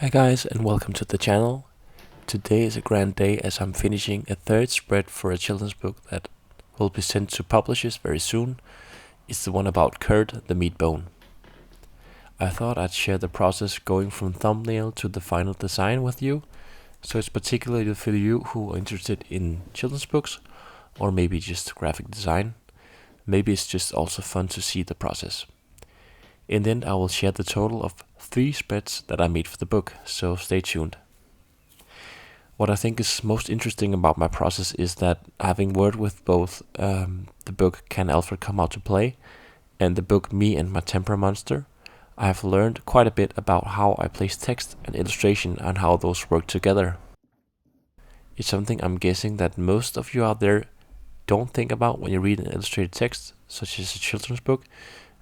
Hi guys, and welcome to the channel. Today is a grand day as I'm finishing a third spread for a children's book that will be sent to publishers very soon. It's the one about Kurt the meat bone. I thought I'd share the process going from thumbnail to the final design with you, so it's particularly for you who are interested in children's books or maybe just graphic design. Maybe it's just also fun to see the process. In the end, I will share the total of 3 spreads that I made for the book, so stay tuned. What I think is most interesting about my process is that having worked with both the book Can Alfred Come Out to Play and the book Me and My Temperamonster, I have learned quite a bit about how I place text and illustration and how those work together. It's something I'm guessing that most of you out there don't think about when you read an illustrated text, such as a children's book.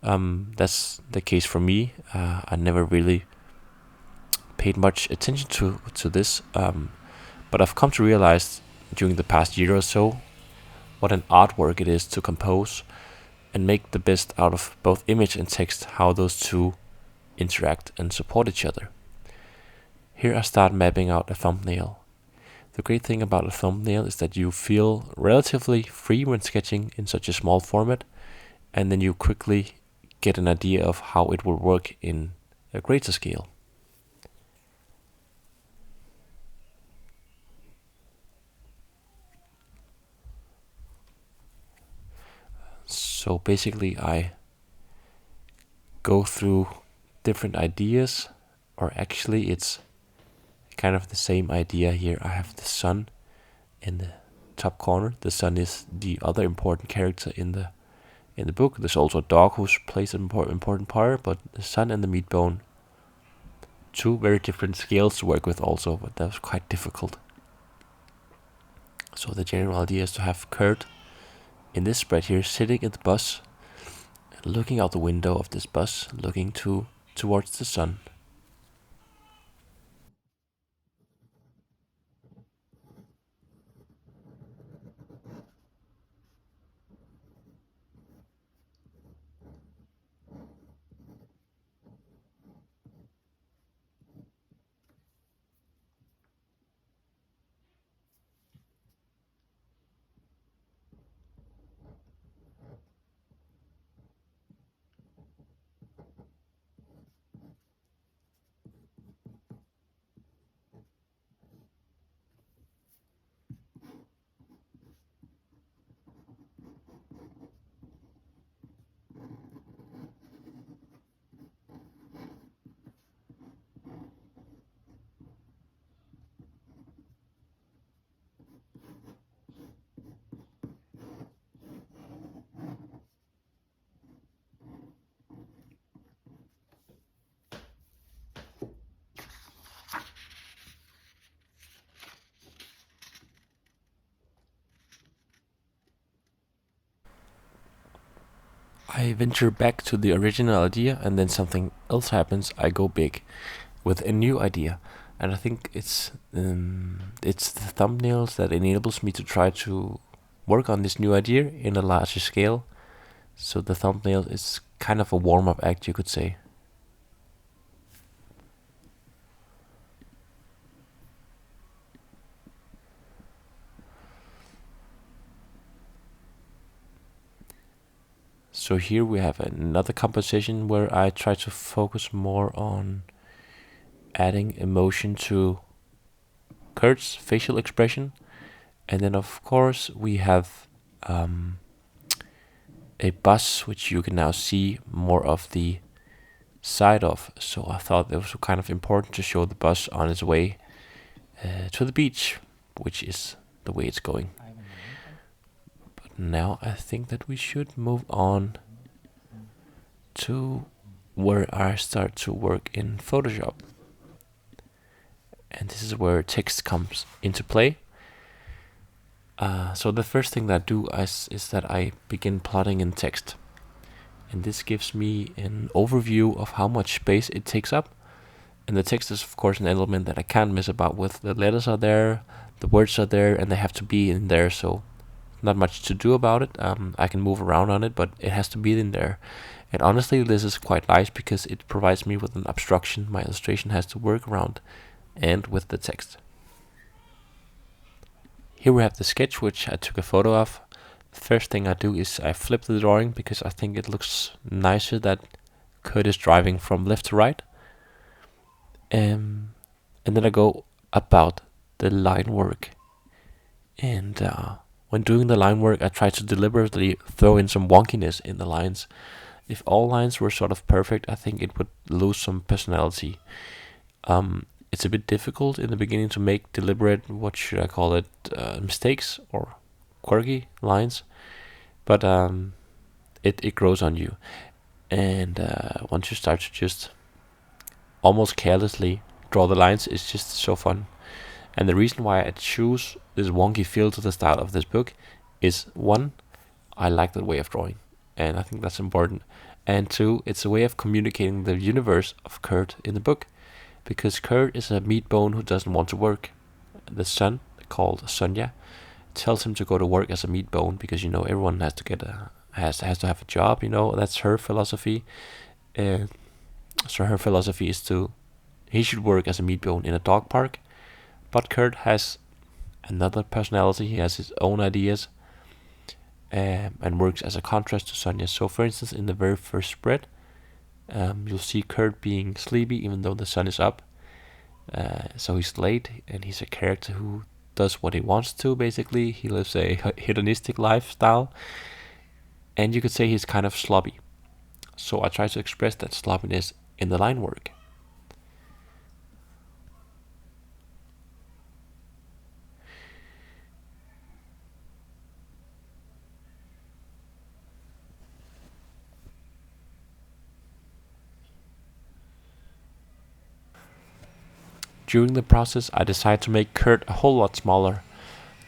That's the case for me. I never really paid much attention to this, but I've come to realize during the past year or so what an artwork it is to compose and make the best out of both image and text, how those two interact and support each other. Here I start mapping out a thumbnail. The great thing about a thumbnail is that you feel relatively free when sketching in such a small format, and then you quickly get an idea of how it will work in a greater scale. So basically I go through different ideas, or actually it's kind of the same idea here. I have the sun in the top corner. The sun is the other important character in the book. There's also a dog who plays an important part, but the sun and the meat bone, two very different scales to work with also, but that was quite difficult. So the general idea is to have Kurt in this spread here sitting in the bus, looking out the window of this bus, looking towards the sun. I venture back to the original idea, and then something else happens. I go big with a new idea, and I think it's the thumbnails that enables me to try to work on this new idea in a larger scale. So the thumbnail is kind of a warm-up act, you could say. So here we have another composition where I try to focus more on adding emotion to Kurt's facial expression. And then of course we have a bus, which you can now see more of the side of. So I thought it was kind of important to show the bus on its way to the beach, which is the way it's going. But now I think that we should move on to where I start to work in Photoshop. And this is where text comes into play. So the first thing that I do is that I begin plotting in text. And this gives me an overview of how much space it takes up. And the text is of course an element that I can't mess about with. The letters are there, the words are there, and they have to be in there, so not much to do about it. I can move around on it, but it has to be in there. And honestly, this is quite nice because it provides me with an obstruction my illustration has to work around, and with the text. Here we have the sketch, which I took a photo of. The first thing I do is I flip the drawing because I think it looks nicer that Kurt is driving from left to right. And then I go about the line work. And when doing the line work, I try to deliberately throw in some wonkiness in the lines. If all lines were sort of perfect, I think it would lose some personality. It's a bit difficult in the beginning to make deliberate, what should I call it, mistakes or quirky lines, but it grows on you. And once you start to just almost carelessly draw the lines, it's just so fun. And the reason why I choose this wonky feel to the style of this book is, one, I like that way of drawing, and I think that's important. And two, it's a way of communicating the universe of Kurt in the book, because Kurt is a meat bone who doesn't want to work. The son, called Sonia, tells him to go to work as a meat bone because everyone has to get has to have a job. That's her philosophy. So her philosophy is he should work as a meat bone in a dog park. But Kurt has another personality. He has his own ideas, and works as a contrast to Sonia. So, for instance, in the very first spread, you'll see Kurt being sleepy even though the sun is up. So he's late, and he's a character who does what he wants to, basically. He lives a hedonistic lifestyle, and you could say he's kind of sloppy. So I try to express that sloppiness in the line work. During the process, I decide to make Kurt a whole lot smaller.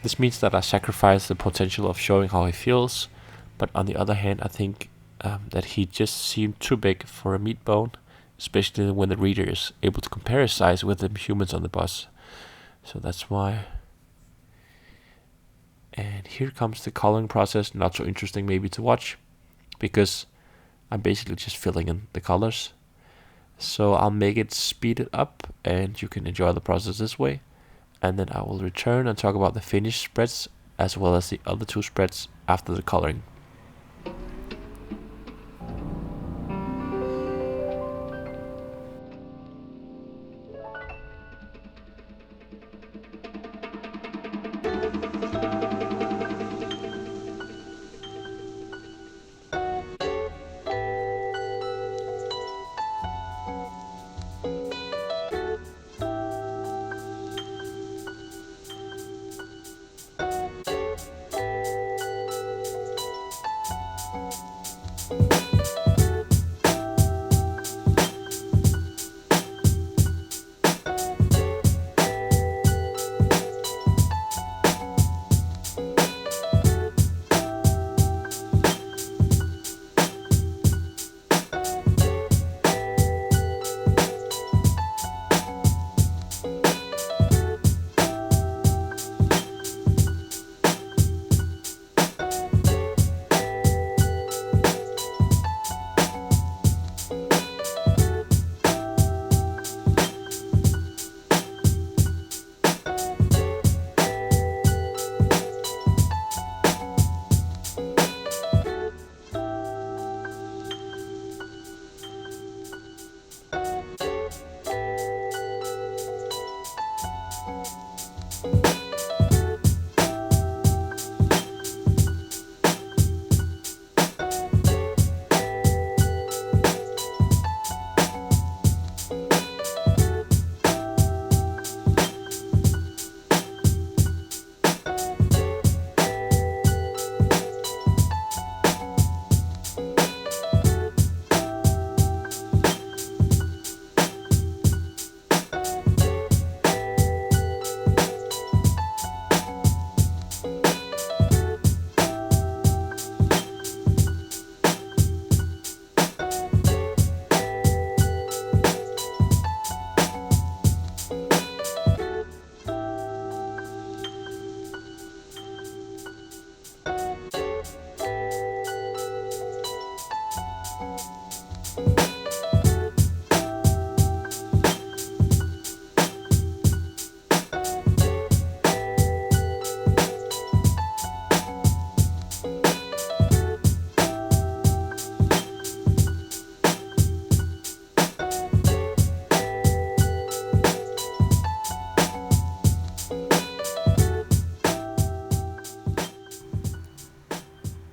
This means that I sacrifice the potential of showing how he feels, but on the other hand, I think that he just seemed too big for a meat bone, especially when the reader is able to compare his size with the humans on the bus. So that's why. And here comes the coloring process, not so interesting maybe to watch, because I'm basically just filling in the colors. So I'll make it speeded up, and you can enjoy the process this way. And then I will return and talk about the finished spreads as well as the other two spreads after the coloring.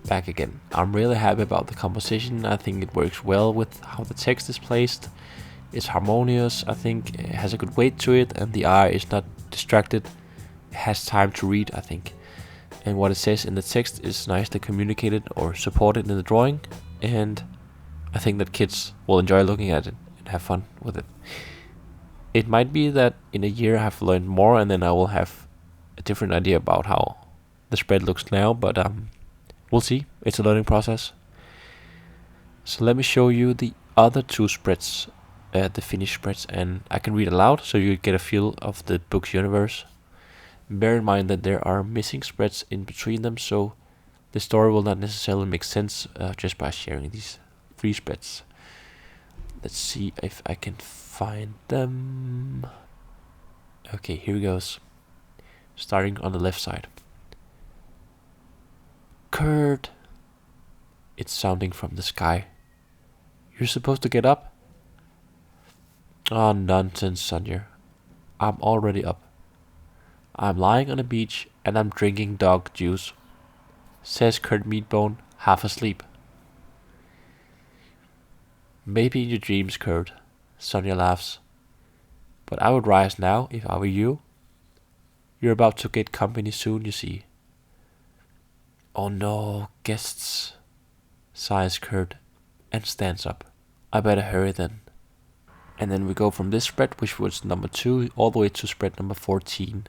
back again. I'm really happy about the composition. I think it works well with how the text is placed. It's harmonious, I think it has a good weight to it, and the eye is not distracted. It has time to read, I think. And what it says in the text is nicely communicated or supported in the drawing, and I think that kids will enjoy looking at it and have fun with it. It might be that in a year I have learned more and then I will have a different idea about how the spread looks now, but we'll see. It's a learning process. So let me show you the other two spreads, the finished spreads, and I can read aloud so you get a feel of the book's universe. Bear in mind that there are missing spreads in between them, so the story will not necessarily make sense just by sharing these 3 spreads. Let's see if I can find them. Okay, here goes. Starting on the left side. Kurt. It's sounding from the sky. You're supposed to get up? Oh, nonsense, Sonia. I'm already up. I'm lying on a beach and I'm drinking dog juice, says Kurt Meatbone, half asleep. Maybe in your dreams, Kurt, Sonia laughs. But I would rise now if I were you. You're about to get company soon, you see. Oh no, guests, sighs Kurt and stands up. I better hurry then. And then we go from this spread, which was number 2, all the way to spread number 14,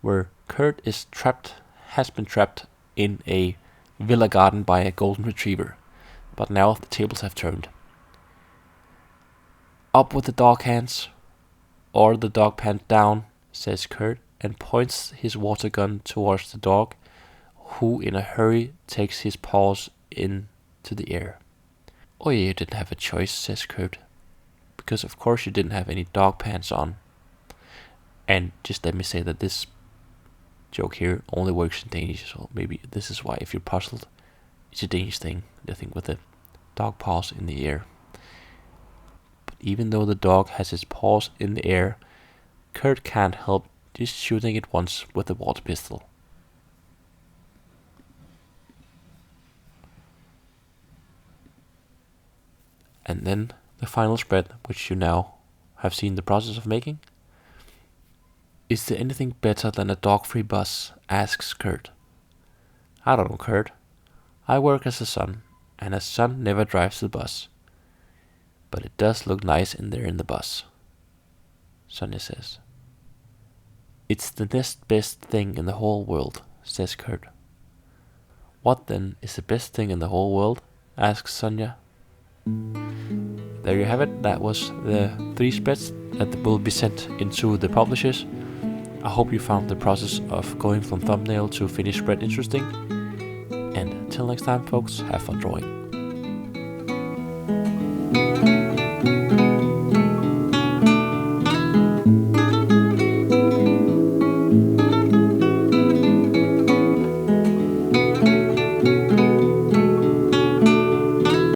where Kurt has been trapped in a villa garden by a golden retriever. But now the tables have turned. Up with the dog hands, or the dog pants down, says Kurt, and points his water gun towards the dog, who in a hurry takes his paws into the air. Oh yeah, you didn't have a choice, says Kurt, because of course you didn't have any dog pants on. And just let me say that this joke here only works in Danish, so maybe this is why, if you're puzzled, it's a Danish thing, the thing with the dog paws in the air. But even though the dog has his paws in the air, Kurt can't help just shooting it once with the water pistol. And then the final spread, which you now have seen the process of making. Is there anything better than a dog-free bus? Asks Kurt. I don't know, Kurt. I work as a son, and a son never drives the bus. But it does look nice in there in the bus, Sonia says. It's the next best thing in the whole world, says Kurt. What then is the best thing in the whole world? Asks Sonia. There you have it. That was the 3 spreads that will be sent into the publishers. I hope you found the process of going from thumbnail to finished spread interesting. And until next time, folks, have fun drawing.